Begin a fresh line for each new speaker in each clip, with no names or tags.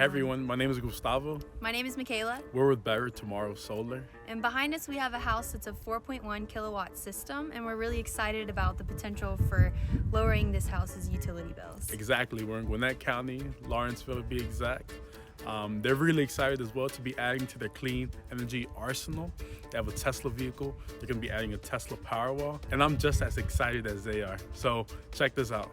Hey everyone, my name is Gustavo.
My name is Mikala.
We're with Better Tomorrow Solar.
And behind us we have a house that's a 4.1 kilowatt system, and we're really excited about the potential for lowering this house's utility bills.
Exactly, we're in Gwinnett County, Lawrenceville to be exact. They're really excited as well to be adding to their clean energy arsenal. They have a Tesla vehicle. They're going to be adding a Tesla Powerwall, and I'm just as excited as they are. So check this out.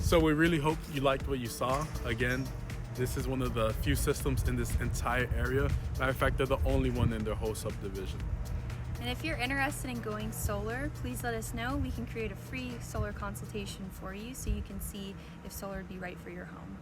So we really hope you liked what you saw. Again, this is one of the few systems in this entire area. Matter of fact, they're the only one in their whole subdivision.
And if you're interested in going solar, please let us know. We can create a free solar consultation for you so you can see if solar would be right for your home.